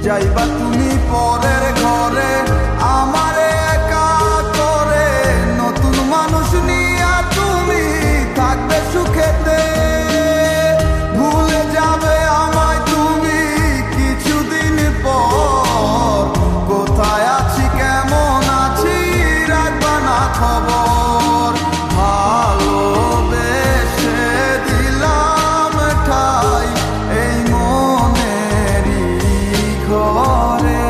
যাইবা তুমি পরের ঘরে আমারে একা করে, নতুন মানুষ নিয়া তুমি থাকবে সুখেতে, ভুলে যাবে আমায় তুমি কিছুদিন পর, কোথায় আছি কেমন আছি রাখবা না খবর, ভালোবেসে দিলাম ঠাই এই মনেরই ঘরে,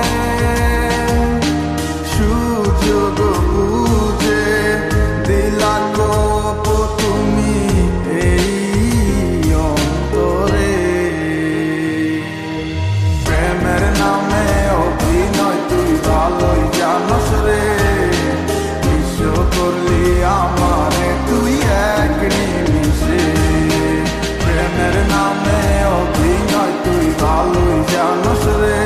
সুযোগ বুঝে দিলা গোপ তুমি এই অন্তরে, প্রেমের নামে অভিনয় তুই ভালোই জানোস রে, বিশ্ব করলি আমারে তুই এক নিমিষে, প্রেমের নামে অভিনয় তুই ভালোই জানোস রে,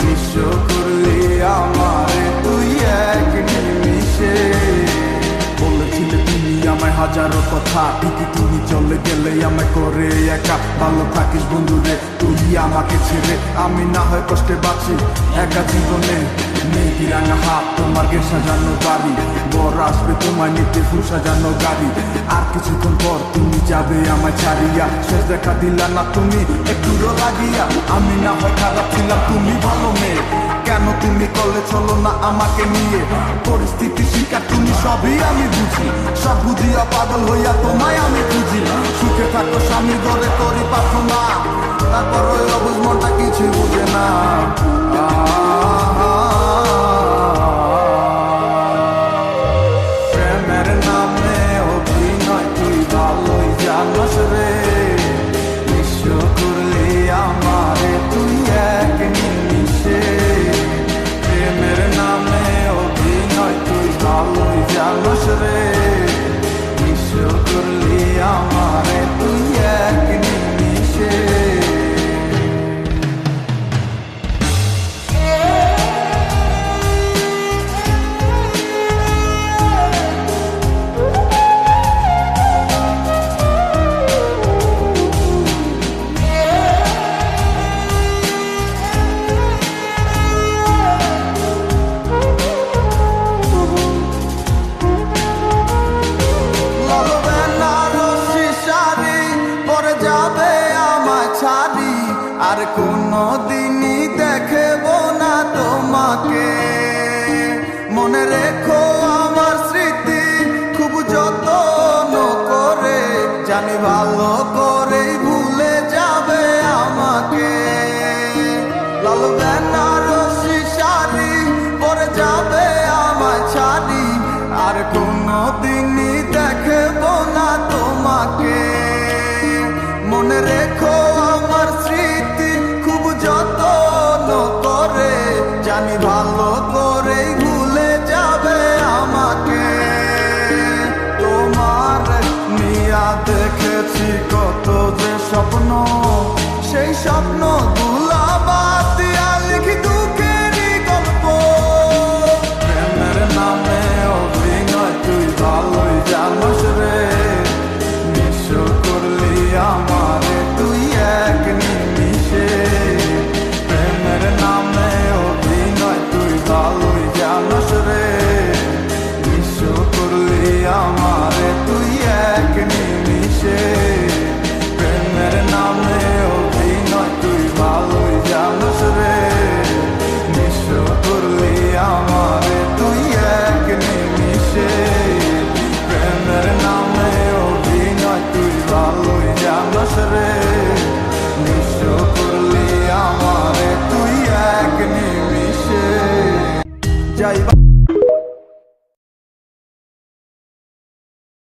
বিশ্ব করলি আমারে তুই এক নিমিষে, বলেছিলে তুমি আমায় হাজারো কথা, ঠিকই তুমি চলে গেলে আমায় করে একা, ভালো থাকিস বন্ধুরে তুই আমাকে ছেড়ে, আমি না হয় কষ্টে বাঁচি একা জীবনে, মেঘি রাঙা হাত তোমার গে সাজানো বাড়ি, বর আসবে তোমায় নিতে ফুল সাজানো গাড়ি, আর কিছুক্ষণ পর তুমি যাবে আমায় ছাড়িয়া, শেষ দেখা দিলা না তুমি একটু লাগিয়া, আমি না হয় খারাপ ছিলাম তুমি ভালো মেয়ে, কেন তুমি কলে চলো না আমাকে নিয়ে, পরিস্থিতি শিকার তুমি সবই আমি বুঝি, সব বুঝিয়া পাগল হইয়া তোমায় আমি খুঁজি, সুখে থাকো স্বামীর ঘরে করি প্রার্থনা, তারপর ওই অবুঝ মনটা কিছু বুঝে না, প্রেমের নামে অভিনয় তুই ভালোই জানোস রে, বিশ্ব করলি আমারে তুই এক নিমিষে, প্রেমের নামে অভিনয় তুই ভালোই জানোস রে, বিশ্ব করলি আমারে তুই এক নিমিষে। আর কোনো দিনই দেখব না তোমাকে, মনে রেখো আমার স্মৃতি খুব যত্ন করে, জানি ভালো করেই ভুলে যাবে আমাকে, লাল বেনারসি শাড়ি পরে যাবে আমায় ছাড়ি, আর কোনো দিনই দেখব না তোমাকে, মনে রেখো আমার স্মৃতি খুব যত্ন করে, জানি ভালো করেই ভুলে যাবে আমাকে, তোমার নিয়া দেখেছি কত যে স্বপ্ন, সেই স্বপ্ন গুলা বাদ দিয়া লিখি দুঃখেরই গল্প, প্রেমের নামে অভিনয় তুই ভালোই জানোস রে, বিশ্ব করলি আমারে তুই এক নিমিষে, প্রেমের নামে অভিনয় তুই ভালোই জানোস রে, বিশ্ব করলি আমারে তুই এক নিমিষে, প্রেমের নামে অভিনয় তুই ভালোই জানোস রে, বিশ্ব করলি আমারে তুই এক নিমিষে, প্রেমের নামে অভিনয় তুই ভালোই জানোস রে, বিশ্ব করলি আমারে তুই এক নিমিষে, যাইবা